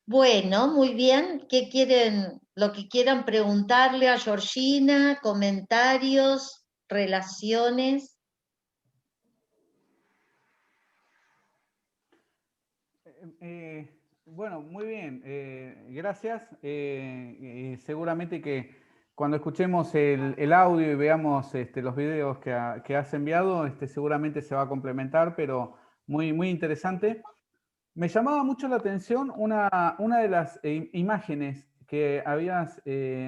Bueno, muy bien. ¿Qué quieren, lo que quieran preguntarle a Georgina? ¿Comentarios? ¿Relaciones? Bueno, muy bien, gracias. Seguramente que cuando escuchemos el audio y veamos los videos que has enviado, seguramente se va a complementar, pero muy interesante. Me llamaba mucho la atención una de las imágenes que habías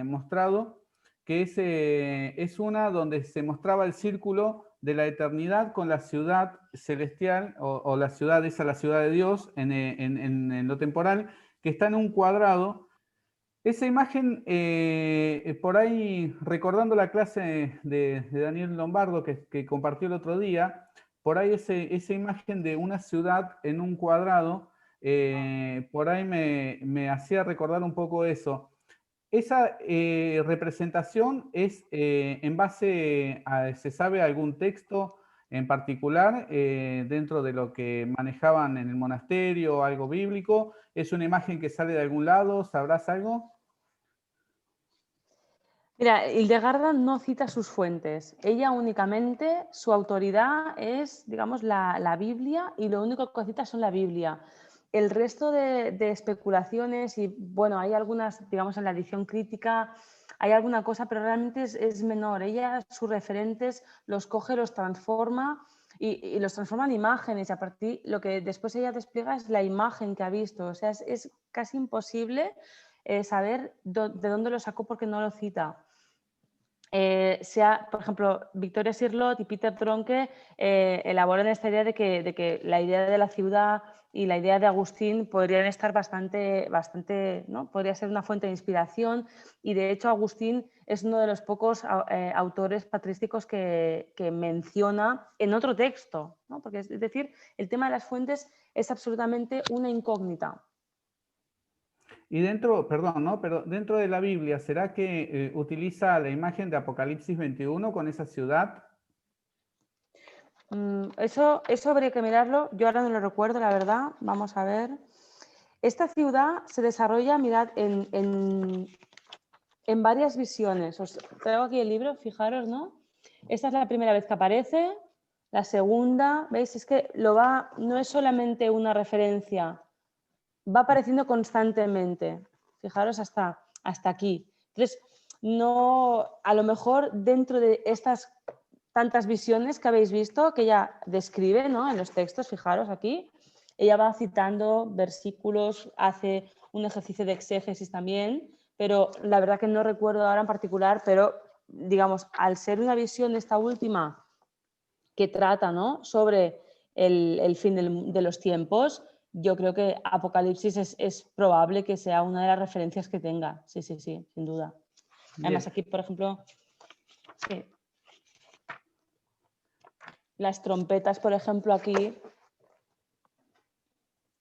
mostrado, que es una donde se mostraba el círculo de la eternidad con la ciudad celestial o la ciudad, esa la ciudad de Dios en lo temporal, que está en un cuadrado. Esa imagen, por ahí, recordando la clase de Daniel Lombardo que compartió el otro día, por ahí esa imagen de una ciudad en un cuadrado, por ahí me hacía recordar un poco eso. Esa representación es en base a, ¿se sabe algún texto en particular dentro de lo que manejaban en el monasterio, algo bíblico? ¿Es una imagen que sale de algún lado? ¿Sabrás algo? Mira, Hildegarda no cita sus fuentes. Ella únicamente, su autoridad es, digamos, la Biblia, y lo único que cita son la Biblia. El resto de especulaciones, y bueno, hay algunas, digamos, en la edición crítica, hay alguna cosa, pero realmente es menor. Ella, sus referentes, los coge, los transforma y los transforma en imágenes. Y a partir lo que después ella despliega es la imagen que ha visto. O sea, es casi imposible saber de dónde lo sacó porque no lo cita. Por ejemplo, Victoria Sirlot y Peter Tronke elaboran esta idea de que la idea de la ciudad y la idea de Agustín podrían estar bastante, ¿no? Podría ser una fuente de inspiración, y de hecho Agustín es uno de los pocos autores patrísticos que menciona en otro texto, ¿no? Porque es decir, el tema de las fuentes es absolutamente una incógnita. Y dentro, perdón, ¿no? Pero dentro de la Biblia, ¿será que utiliza la imagen de Apocalipsis 21 con esa ciudad? Eso habría que mirarlo. Yo ahora no lo recuerdo, la verdad. Vamos a ver. Esta ciudad se desarrolla, mirad, en varias visiones. Os traigo aquí el libro, fijaros, ¿no? Esta es la primera vez que aparece. La segunda, ¿veis? Es que no es solamente una referencia, va apareciendo constantemente. Fijaros hasta aquí. Entonces, no, a lo mejor dentro de estas tantas visiones que habéis visto, que ella describe, ¿no? En los textos, fijaros aquí, ella va citando versículos, hace un ejercicio de exégesis también, pero la verdad que no recuerdo ahora en particular, pero digamos, al ser una visión esta última que trata, ¿no? sobre el fin de los tiempos, yo creo que Apocalipsis es probable que sea una de las referencias que tenga. Sí, sin duda. Bien. Además aquí, por ejemplo, sí, las trompetas, por ejemplo, aquí,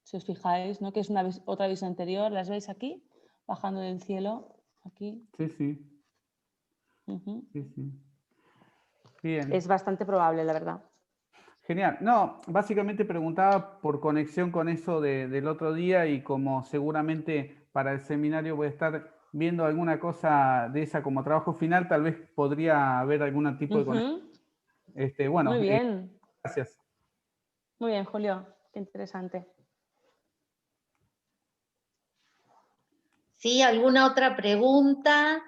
si os fijáis, ¿no? Que es otra visión anterior, ¿las veis aquí? Bajando del cielo, aquí. Sí, sí. Sí, sí. Bien. Es bastante probable, la verdad. Genial. No, básicamente preguntaba por conexión con eso del otro día, y como seguramente para el seminario voy a estar viendo alguna cosa de esa como trabajo final, tal vez podría haber algún tipo de conexión. Muy Bueno, bien, gracias. muy bien, Julio. Qué interesante. ¿Sí? ¿Alguna otra pregunta?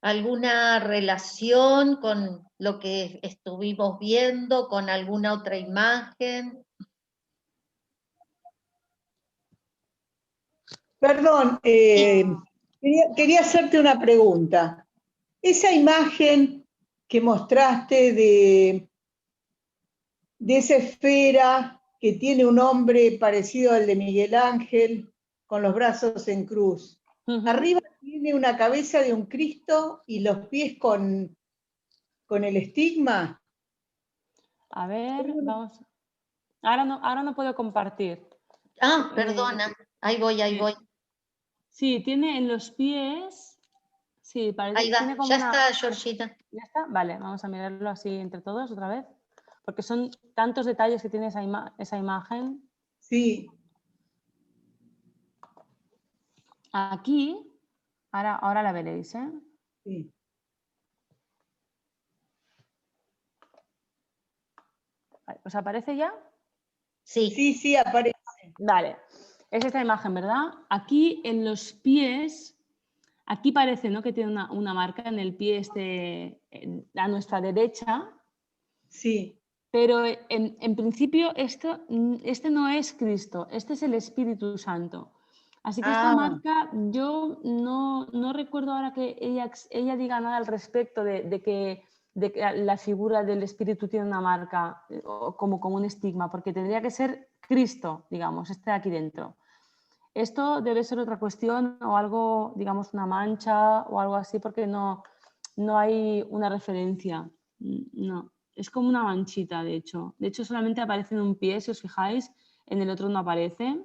¿Alguna relación con lo que estuvimos viendo, con alguna otra imagen? Perdón, quería hacerte una pregunta. Esa imagen que mostraste de esa esfera que tiene un hombre parecido al de Miguel Ángel, con los brazos en cruz. Arriba tiene una cabeza de un Cristo y los pies con el estigma. A ver, vamos. Ahora no puedo compartir. Ah, perdona, ahí voy. Sí, tiene en los pies. Sí, Ahí parece, va, tiene como ya una. está, Georgina. ¿Ya está? Vale, vamos a mirarlo así entre todos otra vez. Porque son tantos detalles que tiene esa imagen. Sí. aquí, ahora la veréis, ¿eh? Sí. ¿Os aparece ya? Sí, Sí, sí, aparece. Vale, es esta imagen, ¿verdad? Aquí en los pies, aquí parece, ¿no?, que tiene una marca en el pie a nuestra derecha, Sí. pero en principio este no es Cristo, este es el Espíritu Santo. Así que esta marca, yo no recuerdo ahora que ella diga nada al respecto de que la figura del Espíritu tiene una marca como un estigma, porque tendría que ser Cristo, digamos, este de aquí dentro. Esto debe ser otra cuestión o algo, digamos, una mancha o algo así, porque no hay una referencia. No, es como una manchita, de hecho. De hecho, solamente aparece en un pie, si os fijáis, en el otro no aparece.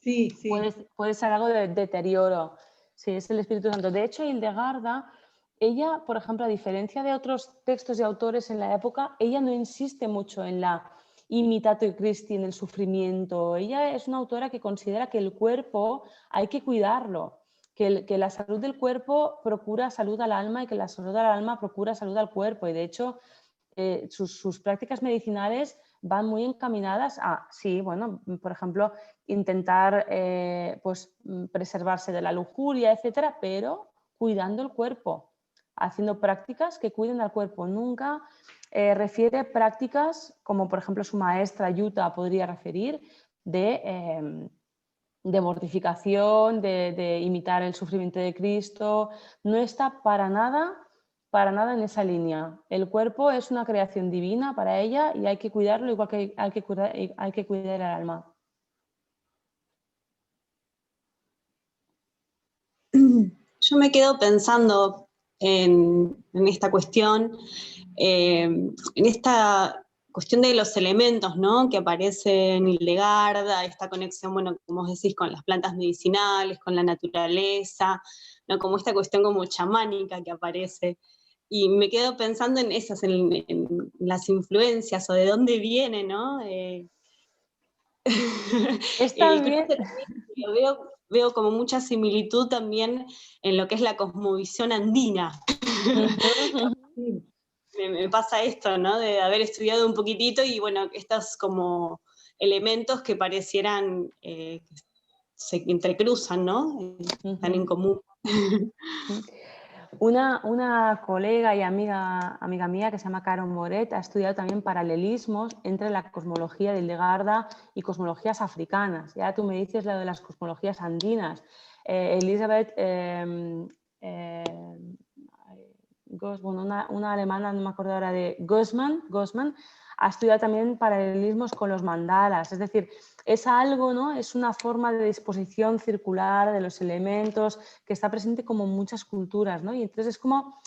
Sí, sí. Puede ser algo de deterioro. Sí, es el Espíritu Santo. De hecho, Hildegarda, ella, por ejemplo, a diferencia de otros textos y autores en la época, ella no insiste mucho en la imitatio Christi, en el sufrimiento. Ella es una autora que considera que el cuerpo hay que cuidarlo, que la salud del cuerpo procura salud al alma y que la salud al alma procura salud al cuerpo. Y de hecho, sus prácticas medicinales van muy encaminadas a, sí, bueno, por ejemplo, intentar pues, preservarse de la lujuria, etcétera, pero cuidando el cuerpo, haciendo prácticas que cuiden al cuerpo. Nunca refiere prácticas como, por ejemplo, su maestra Yuta podría referir de mortificación, de imitar el sufrimiento de Cristo. No está para nada en esa línea. El cuerpo es una creación divina para ella y hay que cuidarlo igual que hay que cuidar el alma. Yo me quedo pensando en esta cuestión, en esta cuestión de los elementos, ¿no?, que aparece en Hildegarda, esta conexión, bueno, como vos decís, con las plantas medicinales, con la naturaleza, ¿no?, como esta cuestión como chamánica que aparece. Y me quedo pensando en esas, en las influencias o de dónde viene, ¿no? Está Creo bien. que también veo como mucha similitud también en lo que es la cosmovisión andina. Me pasa esto, ¿no?, de haber estudiado un poquitito y bueno, estos como elementos que parecieran que se entrecruzan, ¿no? Están en común. Una colega y amiga mía que se llama Caro Moret ha estudiado también paralelismos entre la cosmología de Hildegarda y cosmologías africanas. Ya tú me dices lo de las cosmologías andinas. Elizabeth una alemana, no me acuerdo ahora, de Gossmann, ha estudiado también paralelismos con los mandalas, es decir, es algo, ¿no?, es una forma de disposición circular de los elementos que está presente como en muchas culturas, ¿no? Y entonces es como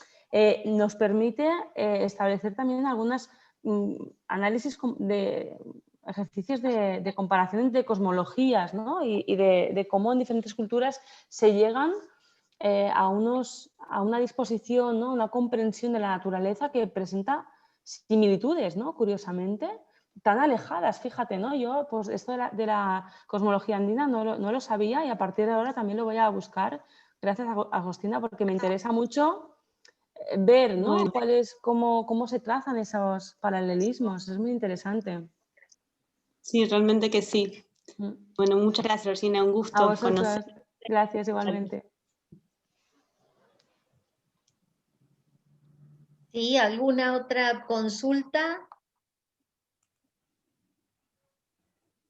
nos permite establecer también algunos análisis de ejercicios de comparación entre cosmologías, ¿no?, y de cómo en diferentes culturas se llegan a una disposición, ¿no?, una comprensión de la naturaleza que presenta similitudes, ¿no?, curiosamente, tan alejadas, fíjate, ¿no? Yo, pues esto de la cosmología andina no lo sabía y a partir de ahora también lo voy a buscar, gracias a Agostina, porque me interesa mucho ver, ¿no?, Bueno. cómo se trazan esos paralelismos, es muy interesante. Sí, realmente que sí. Bueno, muchas gracias, Georgina, un A gusto vosotros, conocer. gracias igualmente. ¿Sí? ¿Alguna otra consulta?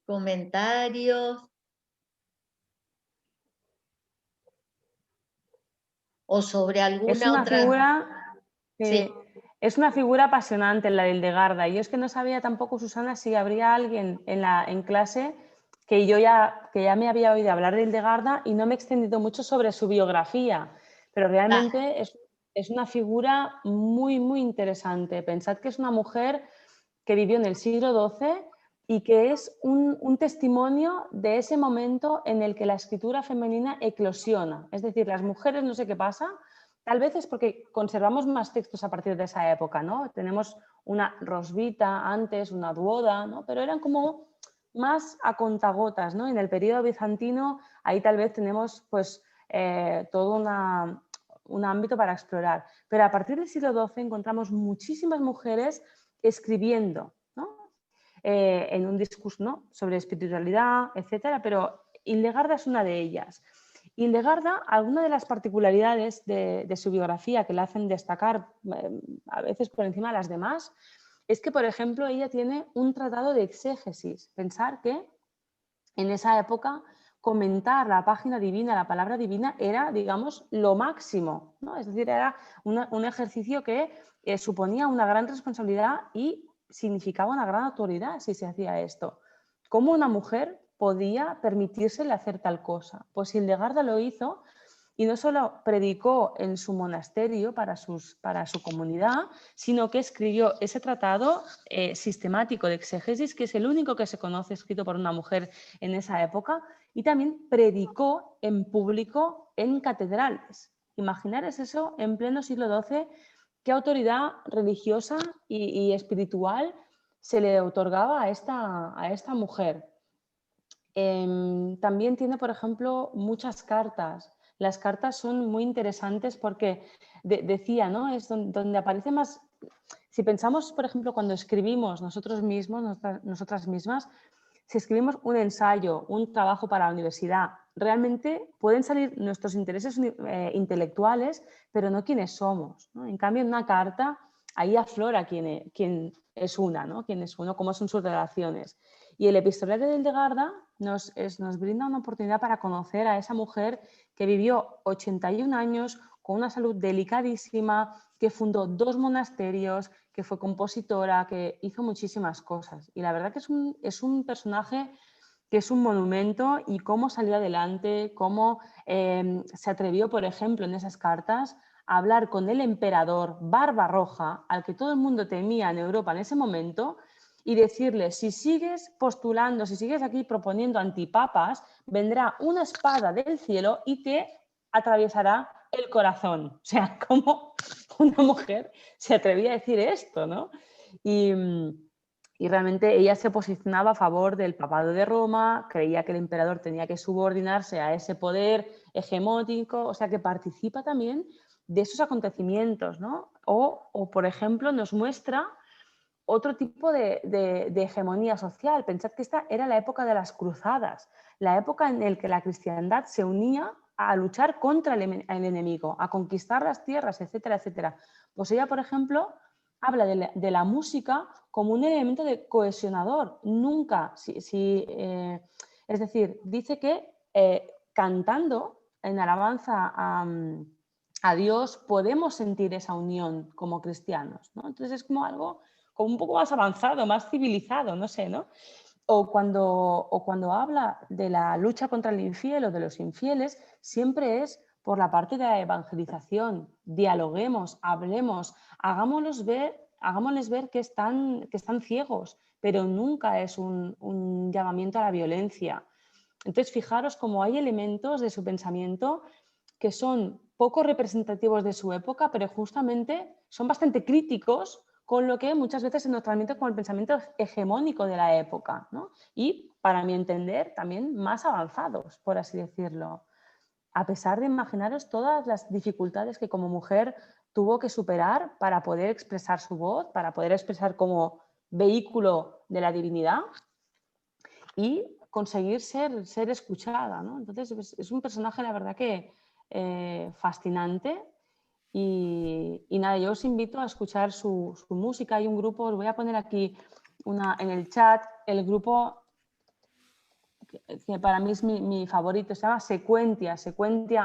¿Comentarios? ¿O sobre Es alguna una otra? figura Sí. es una figura apasionante la de Hildegarda. Yo es que no sabía tampoco, Susana, si habría alguien en clase que ya me había oído hablar de Hildegarda y no me he extendido mucho sobre su biografía, pero realmente es una figura muy, muy interesante. Pensad que es una mujer que vivió en el siglo XII y que es un testimonio de ese momento en el que la escritura femenina eclosiona. Es decir, las mujeres, no sé qué pasa, tal vez es porque conservamos más textos a partir de esa época, ¿no? Tenemos una Rosvita antes, una Duoda, ¿no? Pero eran como más a contagotas, ¿no? En el periodo bizantino, ahí tal vez tenemos pues todo un ámbito para explorar. Pero a partir del siglo XII encontramos muchísimas mujeres escribiendo, ¿no? En un discurso, ¿no?, sobre espiritualidad, etcétera, pero Hildegarda es una de ellas. Hildegarda, algunas de las particularidades de su biografía que la hacen destacar a veces por encima de las demás, es que, por ejemplo, ella tiene un tratado de exégesis. Pensar que en esa época comentar la página divina, la palabra divina, era, digamos, lo máximo, ¿no? Es decir, era un ejercicio que suponía una gran responsabilidad y significaba una gran autoridad si se hacía esto. ¿Cómo una mujer podía permitírsele hacer tal cosa? Pues Hildegarda lo hizo. Y no solo predicó en su monasterio para su comunidad, sino que escribió ese tratado sistemático de exégesis, que es el único que se conoce escrito por una mujer en esa época, y también predicó en público en catedrales. Imaginaros eso en pleno siglo XII, qué autoridad religiosa y espiritual se le otorgaba a esta mujer. También tiene, por ejemplo, muchas cartas. Las cartas son muy interesantes porque decía, ¿no?, es donde aparece más. Si pensamos, por ejemplo, cuando escribimos nosotros mismos, nosotras mismas, si escribimos un ensayo, un trabajo para la universidad, realmente pueden salir nuestros intereses intelectuales, pero no quiénes somos, ¿no? En cambio, en una carta, ahí aflora quién es una, ¿no?, quién es uno, cómo son sus relaciones. Y el epistolario de Hildegarda nos brinda una oportunidad para conocer a esa mujer que vivió 81 años con una salud delicadísima, que fundó 2 monasterios, que fue compositora, que hizo muchísimas cosas. Y la verdad que es un personaje que es un monumento, y cómo salió adelante, cómo se atrevió, por ejemplo, en esas cartas a hablar con el emperador Barbarroja, al que todo el mundo temía en Europa en ese momento, y decirle: si sigues postulando, si sigues aquí proponiendo antipapas, vendrá una espada del cielo y te atravesará el corazón. O sea, ¿cómo una mujer se atrevía a decir esto, ¿no? Y realmente ella se posicionaba a favor del papado de Roma, creía que el emperador tenía que subordinarse a ese poder hegemónico, o sea, que participa también de esos acontecimientos, ¿no? O por ejemplo, nos muestra otro tipo de hegemonía social. Pensad que esta era la época de las cruzadas, la época en la que la cristiandad se unía a luchar contra el enemigo, a conquistar las tierras, etcétera, etcétera. Pues ella, por ejemplo, habla de la música como un elemento de cohesionador. Nunca, es decir, dice que cantando en alabanza a Dios podemos sentir esa unión como cristianos, ¿no? Entonces es como algo como un poco más avanzado, más civilizado, no sé, ¿no? O cuando habla de la lucha contra el infiel o de los infieles, siempre es por la parte de la evangelización. Dialoguemos, hablemos, hagámosles ver que están ciegos, pero nunca es un llamamiento a la violencia. Entonces, fijaros cómo hay elementos de su pensamiento que son poco representativos de su época, pero justamente son bastante críticos con lo que muchas veces se nos transmite como el pensamiento hegemónico de la época, ¿no? Y, para mi entender, también más avanzados, por así decirlo. A pesar de, imaginaros todas las dificultades que como mujer tuvo que superar para poder expresar su voz, para poder expresar como vehículo de la divinidad y conseguir ser escuchada, ¿no? Entonces es un personaje, la verdad, que fascinante. Y nada, yo os invito a escuchar su música. Hay un grupo, os voy a poner aquí en el chat, el grupo que para mí es mi favorito, se llama Sequentia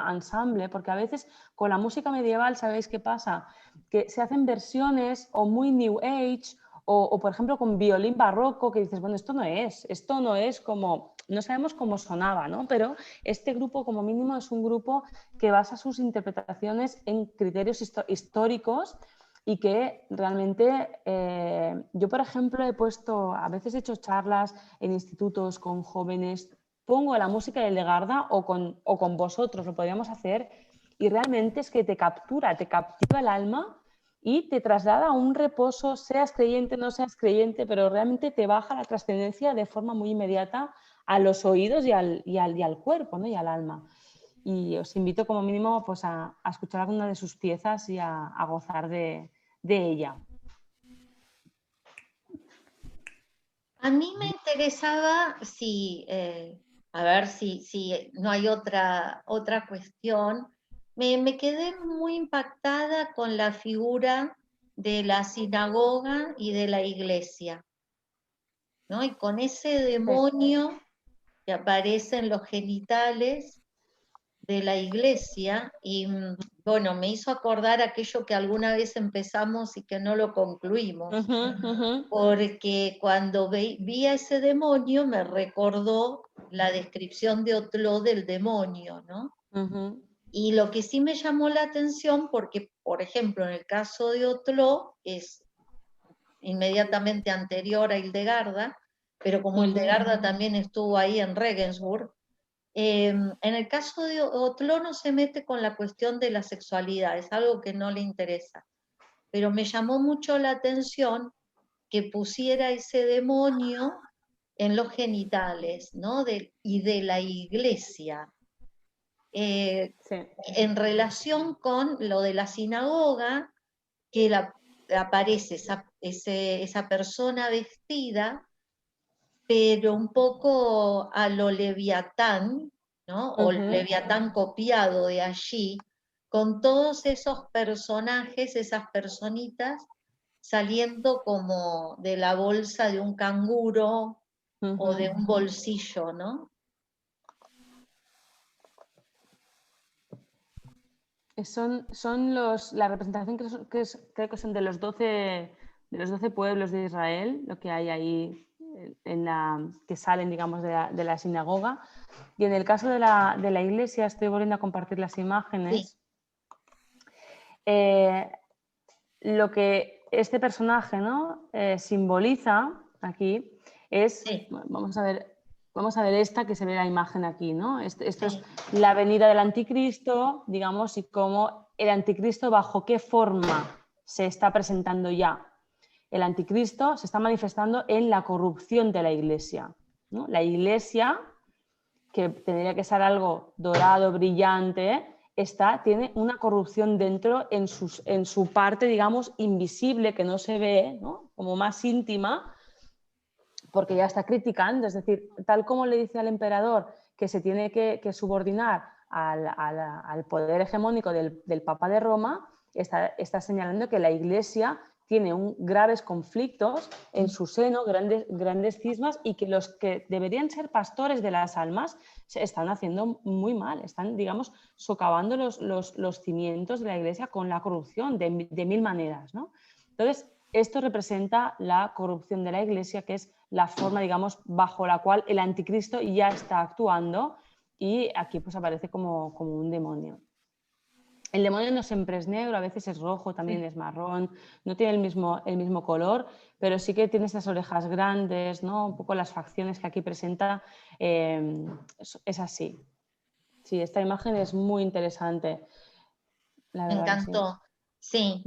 Ensemble, porque a veces con la música medieval, ¿sabéis qué pasa? Que se hacen versiones o muy New Age o por ejemplo con violín barroco, que dices, bueno, esto no es como, no sabemos cómo sonaba, ¿no? Pero este grupo como mínimo es un grupo que basa sus interpretaciones en criterios históricos y que realmente yo, por ejemplo, a veces he hecho charlas en institutos con jóvenes, pongo la música de Hildegarda o con vosotros, lo podríamos hacer, y realmente es que te captura el alma y te traslada a un reposo, seas creyente, no seas creyente, pero realmente te baja la trascendencia de forma muy inmediata a los oídos y al cuerpo, ¿no? Y al alma. Y os invito como mínimo pues, a escuchar alguna de sus piezas y a gozar de ella. A mí me interesaba a ver si no hay otra cuestión. Me quedé muy impactada con la figura de la sinagoga y de la iglesia, ¿no? Y con ese demonio que aparece en los genitales de la iglesia, y bueno, me hizo acordar aquello que alguna vez empezamos y que no lo concluimos, porque cuando vi a ese demonio me recordó la descripción de Otló del demonio, ¿no? Y lo que sí me llamó la atención, porque por ejemplo en el caso de Otló es inmediatamente anterior a Hildegarda, pero como Hildegarda también estuvo ahí en Regensburg, en el caso de Otló no se mete con la cuestión de la sexualidad, es algo que no le interesa. Pero me llamó mucho la atención que pusiera ese demonio en los genitales, ¿no? Y de la iglesia. En relación con lo de la sinagoga, que aparece esa persona vestida, pero un poco a lo Leviatán, ¿no? O Leviatán copiado de allí, con todos esos personajes, esas personitas, saliendo como de la bolsa de un canguro o de un bolsillo, ¿no? Son la representación creo que son de los 12 pueblos de Israel, lo que hay ahí que salen, digamos, de la sinagoga. Y en el caso de la iglesia, estoy volviendo a compartir las imágenes. Sí. Lo que este personaje, ¿no? Simboliza aquí es, sí. Vamos a ver esta que se ve la imagen aquí, ¿no? Esto es la venida del anticristo, digamos, y cómo el anticristo bajo qué forma se está presentando ya. El anticristo se está manifestando en la corrupción de la iglesia, ¿no? La iglesia, que tendría que ser algo dorado, brillante, tiene una corrupción dentro en su parte, digamos, invisible, que no se ve, ¿no? Como más íntima, porque ya está criticando, es decir, tal como le dice al emperador que se tiene que subordinar al poder hegemónico del Papa de Roma, está señalando que la Iglesia tiene graves conflictos en su seno, grandes cismas, y que los que deberían ser pastores de las almas se están haciendo muy mal, están, digamos, socavando los cimientos de la Iglesia con la corrupción de mil maneras, ¿no? Entonces, esto representa la corrupción de la Iglesia, que es la forma, digamos, bajo la cual el anticristo ya está actuando, y aquí pues aparece como un demonio. El demonio no siempre es negro, a veces es rojo, también es marrón, no tiene el mismo color, pero sí que tiene esas orejas grandes, ¿no? Un poco las facciones que aquí presenta, es así. Sí, esta imagen es muy interesante. La verdad. Me encantó, sí.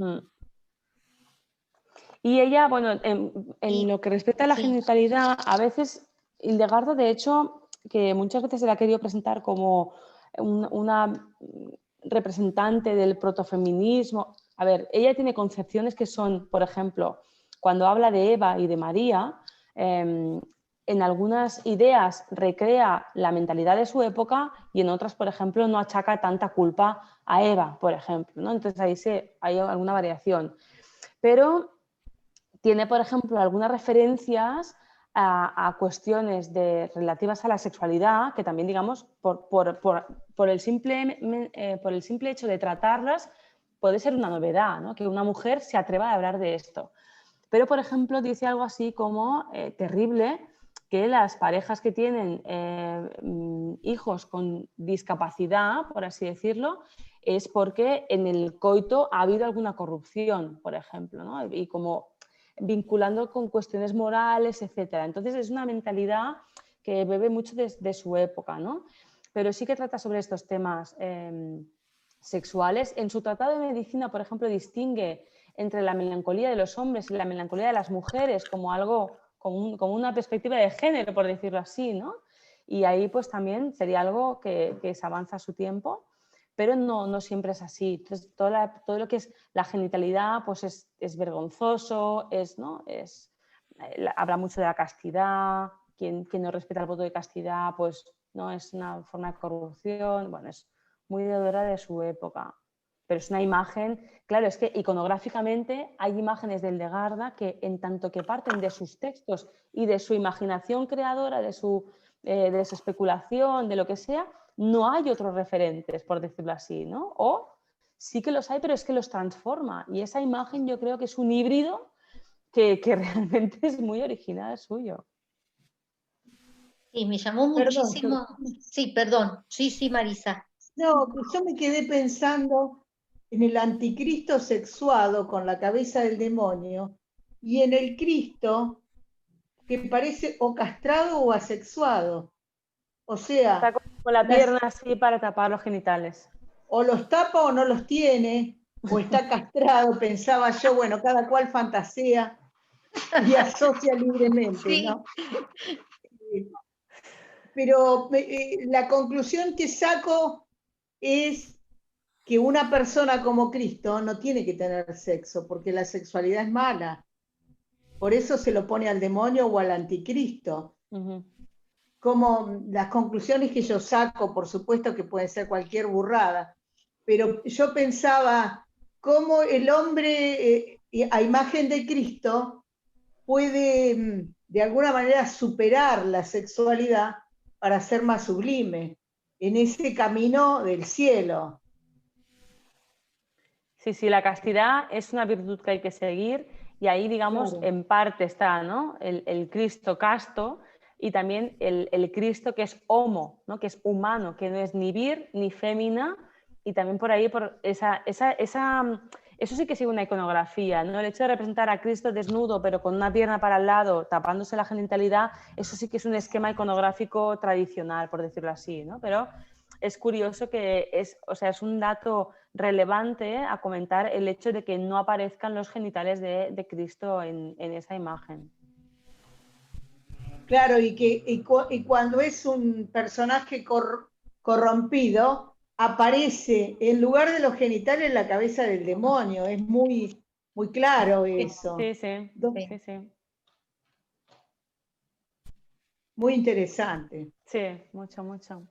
Y ella, bueno, en lo que respecta a la genitalidad, a veces Hildegarda, de hecho, que muchas veces se la ha querido presentar como una representante del protofeminismo. A ver, ella tiene concepciones que son, por ejemplo, cuando habla de Eva y de María, en algunas ideas recrea la mentalidad de su época y en otras, por ejemplo, no achaca tanta culpa a Eva, por ejemplo, ¿no? Entonces ahí hay alguna variación. Pero tiene, por ejemplo, algunas referencias a cuestiones relativas a la sexualidad, que también, digamos, por el simple hecho de tratarlas, puede ser una novedad, ¿no? Que una mujer se atreva a hablar de esto. Pero, por ejemplo, dice algo así como terrible, que las parejas que tienen hijos con discapacidad, por así decirlo, es porque en el coito ha habido alguna corrupción, por ejemplo, ¿no? Y como vinculando con cuestiones morales, etcétera. Entonces es una mentalidad que bebe mucho de su época, ¿no? Pero sí que trata sobre estos temas sexuales. En su tratado de medicina, por ejemplo, distingue entre la melancolía de los hombres y la melancolía de las mujeres como algo, como una perspectiva de género, por decirlo así, ¿no? Y ahí pues también sería algo que se avanza a su tiempo, pero no siempre es así. Entonces, todo lo que es la genitalidad pues es vergonzoso, ¿no? Habla mucho de la castidad, quien no respeta el voto de castidad pues no es una forma de corrupción, bueno, es muy deudora de su época. Pero es una imagen, claro, es que iconográficamente hay imágenes del Legarda que en tanto que parten de sus textos y de su imaginación creadora, de su especulación, de lo que sea, no hay otros referentes, por decirlo así, ¿no? O sí que los hay, pero es que los transforma. Y esa imagen yo creo que es un híbrido que realmente es muy original suyo. Y me llamó muchísimo. Sí, perdón. Sí, Marisa. No, yo me quedé pensando en el anticristo sexuado con la cabeza del demonio y en el Cristo que parece o castrado o asexuado. O sea, Está con la pierna así para tapar los genitales. O los tapa o no los tiene, o está castrado, pensaba yo, bueno, cada cual fantasea y asocia libremente, sí, ¿no? Pero la conclusión que saco es que una persona como Cristo no tiene que tener sexo, porque la sexualidad es mala. Por eso se lo pone al demonio o al anticristo. Como las conclusiones que yo saco, por supuesto que pueden ser cualquier burrada, pero yo pensaba cómo el hombre a imagen de Cristo puede de alguna manera superar la sexualidad para ser más sublime en ese camino del cielo. Sí, la castidad es una virtud que hay que seguir y ahí, digamos, claro, en parte está, ¿no? el Cristo casto y también el Cristo que es homo, ¿no? Que es humano, que no es ni vir ni fémina, y también por ahí, eso sí que sigue una iconografía, ¿no? El hecho de representar a Cristo desnudo pero con una pierna para el lado, tapándose la genitalidad, eso sí que es un esquema iconográfico tradicional, por decirlo así, ¿no? Pero es curioso que es un dato relevante a comentar el hecho de que no aparezcan los genitales de Cristo en esa imagen. Claro, y cuando es un personaje corrompido, aparece en lugar de los genitales la cabeza del demonio. Es muy, muy claro eso. Sí. Muy interesante. Sí, mucho.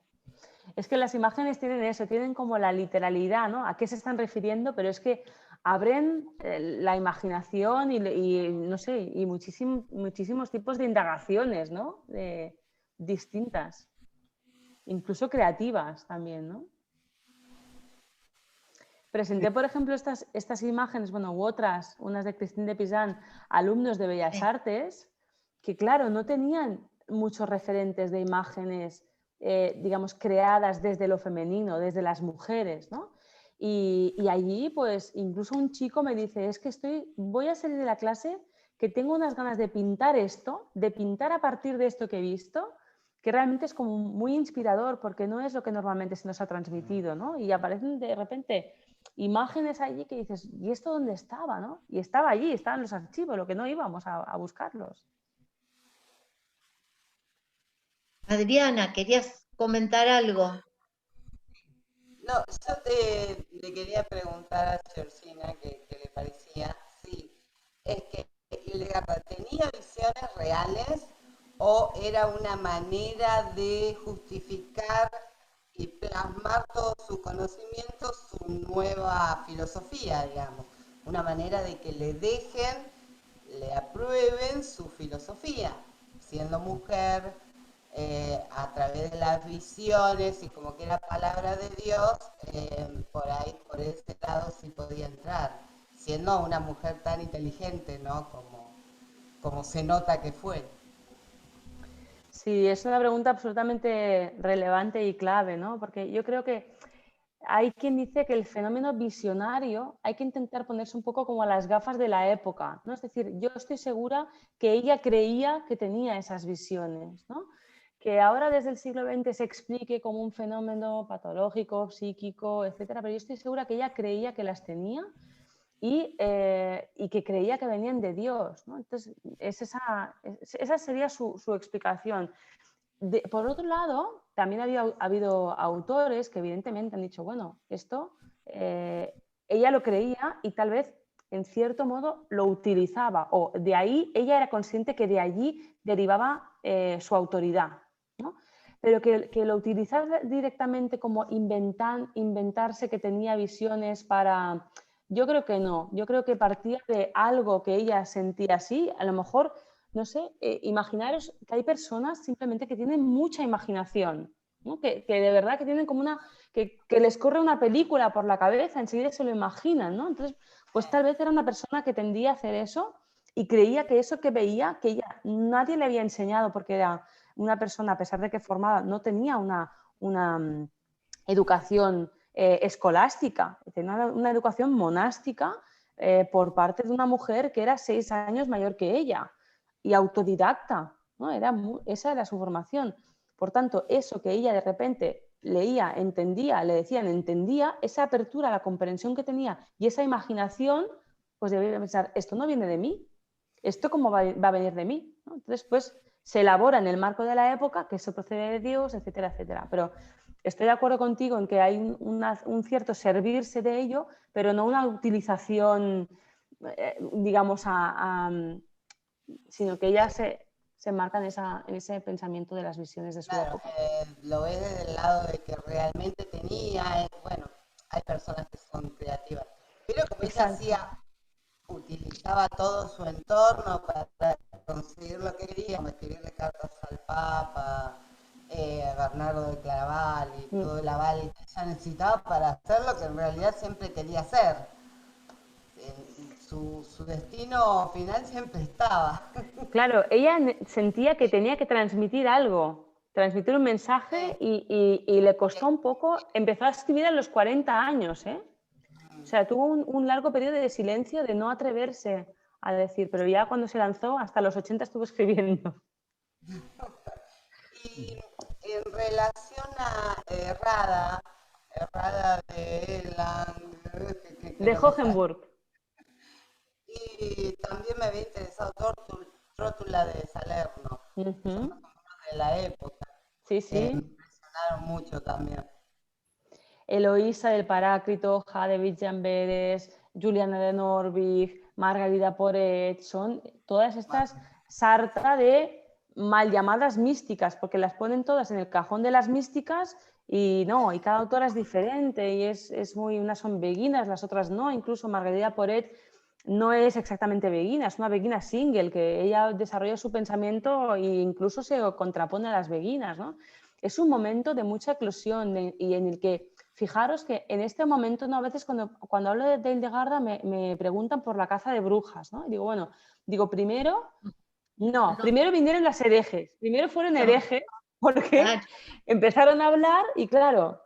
Es que las imágenes tienen eso, tienen como la literalidad, ¿no? ¿A qué se están refiriendo? Pero es que abren la imaginación y no sé, y muchísimos tipos de indagaciones, ¿no? Distintas, incluso creativas también, ¿no? Presenté, por ejemplo, estas imágenes, bueno, u otras, unas de Christine de Pizan, alumnos de Bellas Artes, que claro, no tenían muchos referentes de imágenes, digamos, creadas desde lo femenino, desde las mujeres, ¿no? Y allí, pues, incluso un chico me dice, es que voy a salir de la clase que tengo unas ganas de pintar esto, de pintar a partir de esto que he visto, que realmente es como muy inspirador porque no es lo que normalmente se nos ha transmitido, ¿no? Y aparecen de repente imágenes allí que dices, ¿y esto dónde estaba, no? Y estaba allí, estaban los archivos, lo que no íbamos a buscarlos. Adriana, ¿querías comentar algo? No, yo le quería preguntar a Georgina qué le parecía, sí, es que Legarda tenía visiones reales o era una manera de justificar y plasmar todos sus conocimientos, su nueva filosofía, digamos, una manera de que le aprueben su filosofía, siendo mujer, a través de las visiones y como que era palabra de Dios, por ahí, por ese lado sí podía entrar, siendo una mujer tan inteligente, ¿no? Como se nota que fue. Sí, es una pregunta absolutamente relevante y clave, ¿no? Porque yo creo que hay quien dice que el fenómeno visionario hay que intentar ponerse un poco como a las gafas de la época, ¿no? Es decir, yo estoy segura que ella creía que tenía esas visiones, ¿no? Que ahora desde el siglo XX se explique como un fenómeno patológico, psíquico, etcétera, pero yo estoy segura que ella creía que las tenía y que creía que venían de Dios, ¿no? Entonces, esa sería su explicación. Por otro lado, también ha habido autores que evidentemente han dicho, bueno, esto ella lo creía y tal vez en cierto modo lo utilizaba, o de ahí ella era consciente que de allí derivaba su autoridad, ¿no? Pero que lo utilizara directamente como inventarse que tenía visiones para... Yo creo que no, yo creo que partía de algo que ella sentía así, a lo mejor, no sé, imaginaros que hay personas simplemente que tienen mucha imaginación, ¿no? Que de verdad que tienen como que les corre una película por la cabeza, enseguida se lo imaginan, ¿no? Entonces, pues tal vez era una persona que tendía a hacer eso y creía que eso que veía, que ella nadie le había enseñado porque era una persona, a pesar de que formada, no tenía una educación escolástica, tenía una educación monástica por parte de una mujer que era 6 años mayor que ella y autodidacta, ¿no? Esa era su formación. Por tanto, eso que ella de repente leía, entendía, le decían, entendía, esa apertura a la comprensión que tenía y esa imaginación, pues debía pensar, esto no viene de mí, esto cómo va a venir de mí, ¿no? Entonces, pues se elabora en el marco de la época, que eso procede de Dios, etcétera, etcétera. Pero estoy de acuerdo contigo en que hay un cierto servirse de ello, pero no una utilización, digamos, sino que ella se enmarca en ese pensamiento de las visiones de su época. Lo ves desde el lado de que realmente tenía, bueno, hay personas que son creativas, pero como ella hacía, utilizaba todo su entorno para conseguir lo que quería, como escribirle cartas al Papa, a Bernardo de Claraval y todo el aval que ella necesitaba para hacer lo que en realidad siempre quería hacer. Su destino final siempre estaba. Claro, ella sentía que tenía que transmitir algo, transmitir un mensaje y le costó un poco. Empezó a escribir a los 40 años, ¿eh? O sea, tuvo un largo periodo de silencio, de no atreverse a decir, pero ya cuando se lanzó, hasta los 80 estuvo escribiendo. Y en relación a Errada de Eland, De Hohenburg. Y también me había interesado Trótula de Salerno, son más o menos de la época. Sí, sí. Me impresionaron mucho también. Eloísa del Paráclito, Jade Villamberes, Juliana de Norwich, Margarida Poret, son todas estas sarta de mal llamadas místicas, porque las ponen todas en el cajón de las místicas y no, y cada autora es diferente y unas son beguinas, las otras no, incluso Margarida Poret no es exactamente beguina, es una beguina single, que ella desarrolla su pensamiento e incluso se contrapone a las beguinas, ¿no? Es un momento de mucha eclosión y en el que, fijaros que en este momento, ¿no? A veces cuando hablo de Hildegarda me preguntan por la caza de brujas, ¿no? Y digo, bueno, primero vinieron las herejes, primero fueron herejes porque empezaron a hablar y claro,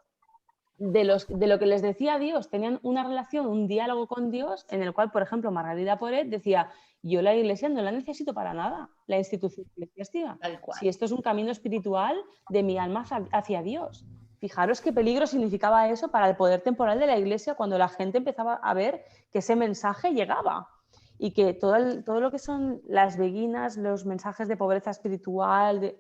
de lo que les decía Dios, tenían una relación, un diálogo con Dios, en el cual, por ejemplo, Margarida Poret decía, yo la iglesia no la necesito para nada, la institución eclesiástica. Si esto es un camino espiritual de mi alma hacia Dios. Fijaros qué peligro significaba eso para el poder temporal de la iglesia cuando la gente empezaba a ver que ese mensaje llegaba y que todo lo que son las beguinas, los mensajes de pobreza espiritual,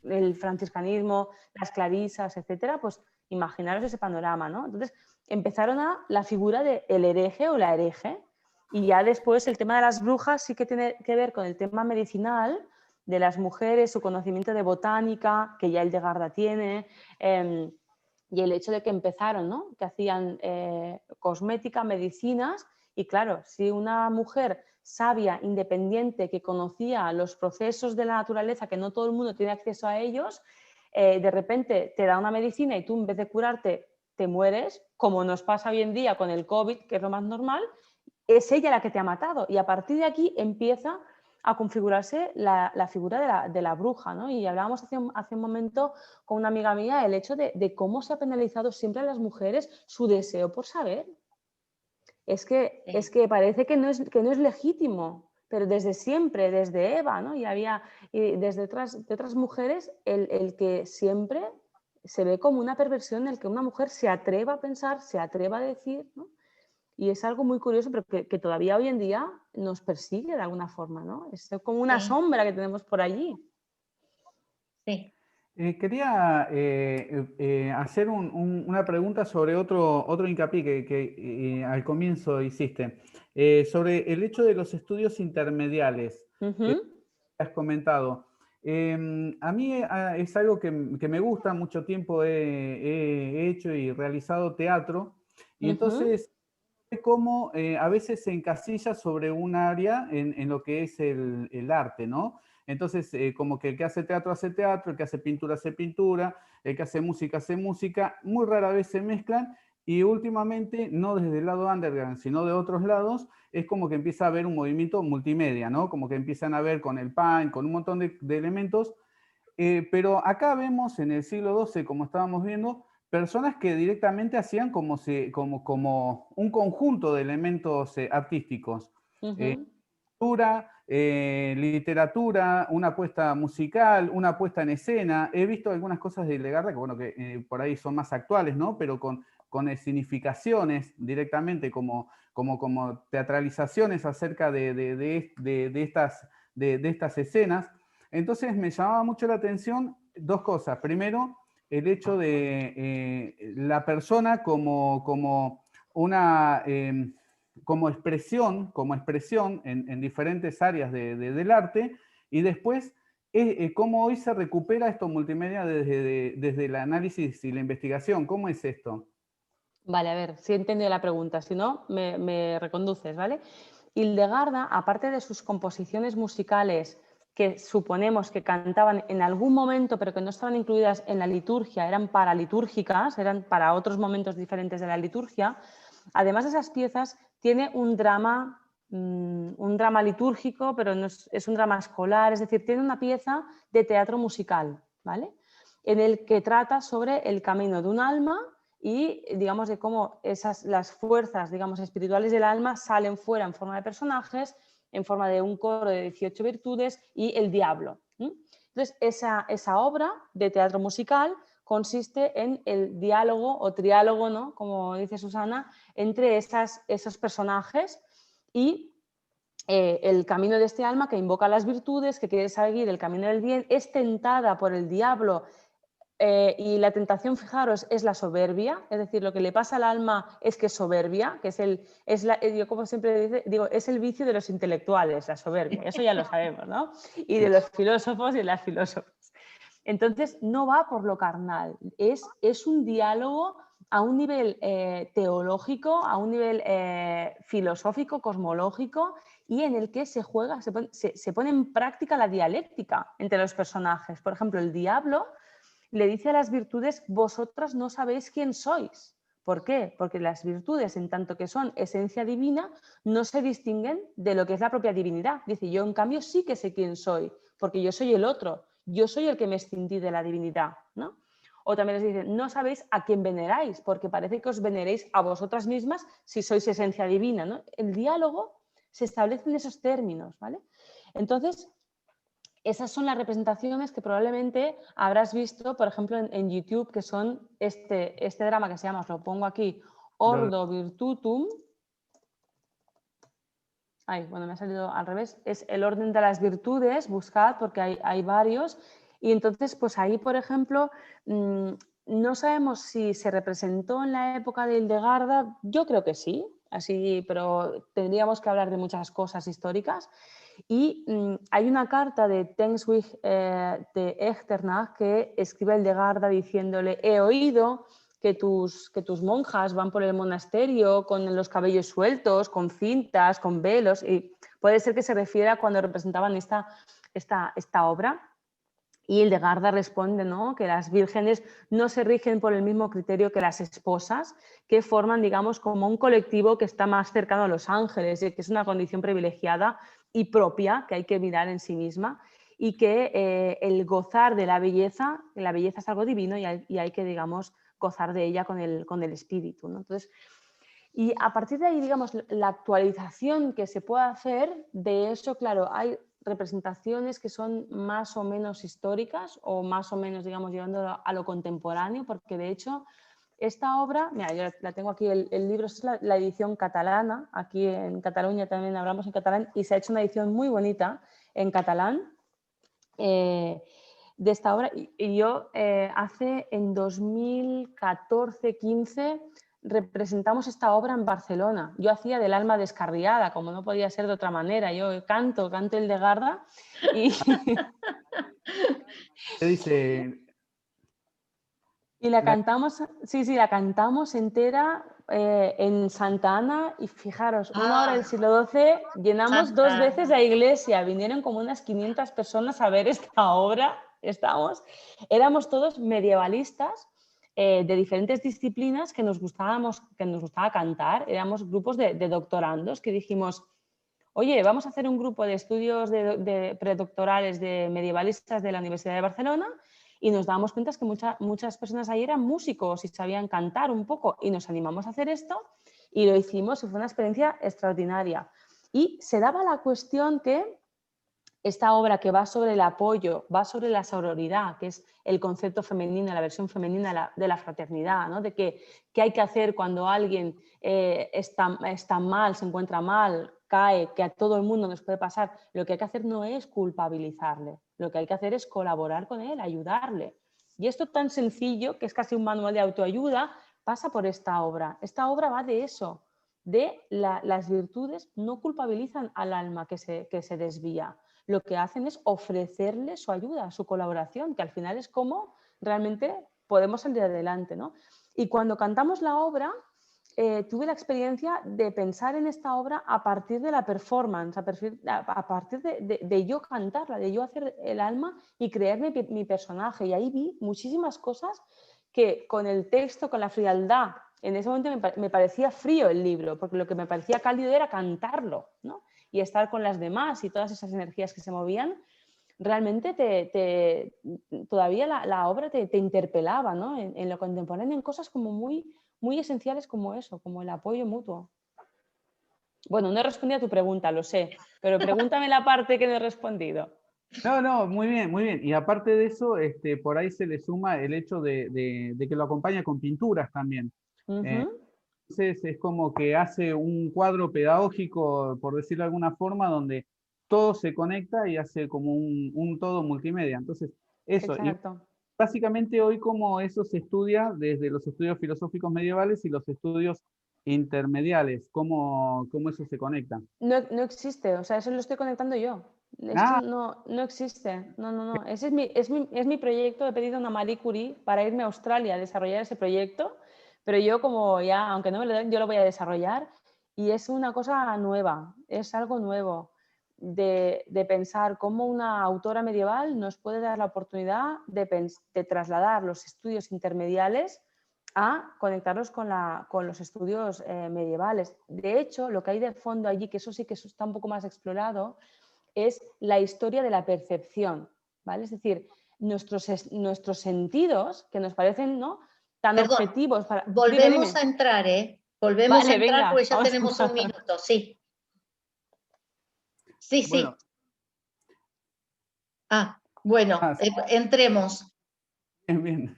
el franciscanismo, las clarisas, etcétera, pues imaginaros ese panorama, ¿no? Entonces empezaron la figura del hereje o la hereje y ya después el tema de las brujas sí que tiene que ver con el tema medicinal de las mujeres, su conocimiento de botánica, que ya Hildegarda tiene, y el hecho de que empezaron, ¿no? Que hacían cosmética, medicinas, y claro, si una mujer sabia, independiente, que conocía los procesos de la naturaleza, que no todo el mundo tiene acceso a ellos, de repente te da una medicina y tú en vez de curarte te mueres, como nos pasa hoy en día con el COVID, que es lo más normal, es ella la que te ha matado. Y a partir de aquí empieza a configurarse la figura de la bruja, ¿no? Y hablábamos hace un momento con una amiga mía el hecho de cómo se ha penalizado siempre a las mujeres su deseo por saber. Es que parece que no es legítimo, pero desde siempre, desde Eva, ¿no? Y desde otras mujeres, el que siempre se ve como una perversión en el que una mujer se atreva a pensar, se atreva a decir, ¿no? Y es algo muy curioso, pero que todavía hoy en día nos persigue de alguna forma, ¿no? Es como una sombra que tenemos por allí. Sí. Quería hacer una pregunta sobre otro hincapié que al comienzo hiciste, sobre el hecho de los estudios intermediales que has comentado. A mí es algo que me gusta, mucho tiempo he hecho y realizado teatro, y entonces cómo a veces se encasilla sobre un área en lo que es el arte, ¿no? Entonces, como que el que hace teatro, el que hace pintura, el que hace música, muy rara vez se mezclan y últimamente, no desde el lado underground, sino de otros lados, es como que empieza a haber un movimiento multimedia, ¿no? Como que empiezan a ver con el pan, con un montón de elementos, pero acá vemos en el siglo XII, como estábamos viendo, personas que directamente hacían como un conjunto de elementos artísticos. Literatura, una puesta musical, una puesta en escena. He visto algunas cosas de Legarda que, bueno, que por ahí son más actuales, ¿no? Pero con significaciones directamente como teatralizaciones acerca de estas escenas. Entonces me llamaba mucho la atención dos cosas. Primero, el hecho de la persona como una... como expresión en diferentes áreas del arte, y después cómo hoy se recupera esto multimedia desde el análisis y la investigación. ¿Cómo es esto? Vale, a ver, si he entendido la pregunta, si no, me reconduces, ¿vale? Hildegarda, aparte de sus composiciones musicales que suponemos que cantaban en algún momento, pero que no estaban incluidas en la liturgia, eran paralitúrgicas, eran para otros momentos diferentes de la liturgia, además de esas piezas, tiene un drama litúrgico, pero no es un drama escolar, es decir, tiene una pieza de teatro musical, ¿vale? En el que trata sobre el camino de un alma y, digamos, de cómo las fuerzas, digamos, espirituales del alma salen fuera en forma de personajes, en forma de un coro de 18 virtudes y el diablo. Entonces, esa obra de teatro musical consiste en el diálogo o triálogo, ¿no? Como dice Susana, entre esos personajes y el camino de este alma que invoca las virtudes, que quiere seguir el camino del bien, es tentada por el diablo. Y la tentación, fijaros, es la soberbia, es decir, lo que le pasa al alma es que es soberbia, que yo como siempre digo, es el vicio de los intelectuales, la soberbia, eso ya lo sabemos, ¿no? Y de los filósofos y de las filósofas. Entonces, no va por lo carnal, es un diálogo a un nivel teológico, a un nivel filosófico, cosmológico, y en el que se juega, se pone en práctica la dialéctica entre los personajes. Por ejemplo, el diablo le dice a las virtudes: vosotras no sabéis quién sois. ¿Por qué? Porque las virtudes, en tanto que son esencia divina, no se distinguen de lo que es la propia divinidad. Dice, yo en cambio sí que sé quién soy, porque yo soy el otro, yo soy el que me escindí de la divinidad, ¿no? O también les dice, no sabéis a quién veneráis, porque parece que os veneréis a vosotras mismas si sois esencia divina, ¿no? El diálogo se establece en esos términos, ¿vale? Entonces, esas son las representaciones que probablemente habrás visto, por ejemplo, en YouTube, que son este drama que se llama, os lo pongo aquí, Ordo Virtutum. Ay, bueno, me ha salido al revés. Es el orden de las virtudes, buscad, porque hay varios. Y entonces, pues ahí, por ejemplo, no sabemos si se representó en la época de Hildegarda. Yo creo que sí, así, pero tendríamos que hablar de muchas cosas históricas. Y hay una carta de Tenswig de Echternach que escribe Hildegarda diciéndole: he oído que tus monjas van por el monasterio con los cabellos sueltos, con cintas, con velos, y puede ser que se refiera a cuando representaban esta obra. Y Hildegarda responde, ¿no?, que las vírgenes no se rigen por el mismo criterio que las esposas, que forman, digamos, como un colectivo que está más cercano a los ángeles, que es una condición privilegiada y propia que hay que mirar en sí misma, y que el gozar de la belleza es algo divino y hay que, digamos, gozar de ella con el espíritu, ¿no? Entonces, y a partir de ahí, digamos, la actualización que se puede hacer de eso, claro, hay representaciones que son más o menos históricas o más o menos, digamos, llevándolo a lo contemporáneo, porque de hecho Esta obra, mira, yo la tengo aquí, el libro es la edición catalana, aquí en Cataluña también hablamos en catalán y se ha hecho una edición muy bonita en catalán de esta obra. Y yo en 2014-15 representamos esta obra en Barcelona. Yo hacía del alma descarriada, como no podía ser de otra manera. Yo canto el de Garda y... ¿Qué dice? Y la cantamos, sí, la cantamos entera en Santa Ana y fijaros, una hora del siglo XII llenamos 2 veces la iglesia, vinieron como unas 500 personas a ver esta obra, éramos todos medievalistas de diferentes disciplinas que nos gustaba cantar, éramos grupos de doctorandos que dijimos, oye, vamos a hacer un grupo de estudios de predoctorales de medievalistas de la Universidad de Barcelona. Y nos dábamos cuenta que muchas personas ahí eran músicos y sabían cantar un poco y nos animamos a hacer esto y lo hicimos y fue una experiencia extraordinaria. Y se daba la cuestión que esta obra que va sobre el apoyo, va sobre la sororidad, que es el concepto femenino, la versión femenina de la fraternidad, ¿no? De qué hay que hacer cuando alguien está mal, se encuentra mal, cae, que a todo el mundo nos puede pasar. Lo que hay que hacer no es culpabilizarle, lo que hay que hacer es colaborar con él, ayudarle. Y esto tan sencillo, que es casi un manual de autoayuda, pasa por esta obra. Esta obra va de eso, de las virtudes no culpabilizan al alma que se desvía. Lo que hacen es ofrecerle su ayuda, su colaboración, que al final es como realmente podemos salir adelante, ¿no? Y cuando cantamos la obra, tuve la experiencia de pensar en esta obra a partir de la performance, a partir de yo cantarla, de yo hacer el alma y creerme mi personaje. Y ahí vi muchísimas cosas que con el texto, con la frialdad, en ese momento me parecía frío el libro, porque lo que me parecía cálido era cantarlo, ¿no? Y estar con las demás y todas esas energías que se movían, realmente todavía la obra te interpelaba, ¿no? En lo contemporáneo, en cosas como muy esenciales como eso, como el apoyo mutuo. Bueno, no he respondido a tu pregunta, lo sé, pero pregúntame la parte que no he respondido. No, muy bien, muy bien. Y aparte de eso, por ahí se le suma el hecho de que lo acompaña con pinturas también. Entonces es como que hace un cuadro pedagógico, por decirlo de alguna forma, donde todo se conecta y hace como un todo multimedia. Entonces, eso. Exacto. Y básicamente hoy como eso se estudia desde los estudios filosóficos medievales y los estudios intermediales, cómo eso se conecta. No existe, o sea, eso lo estoy conectando yo. Esto no existe, no. Ese es mi proyecto. He pedido a una Marie Curie para irme a Australia a desarrollar ese proyecto, pero yo como ya, aunque no me lo den, yo lo voy a desarrollar y es una cosa nueva, es algo nuevo de pensar cómo una autora medieval nos puede dar la oportunidad de trasladar los estudios intermediales a conectarlos con los estudios medievales. De hecho, lo que hay de fondo allí, que eso sí que está un poco más explorado, es la historia de la percepción, ¿vale? Es decir, nuestros sentidos, que nos parecen, ¿no?, tan objetivos. Volvemos a entrar, ¿eh? Volvemos a entrar porque ya tenemos un minuto, sí. Sí. Bueno. Bueno, entremos. Bien.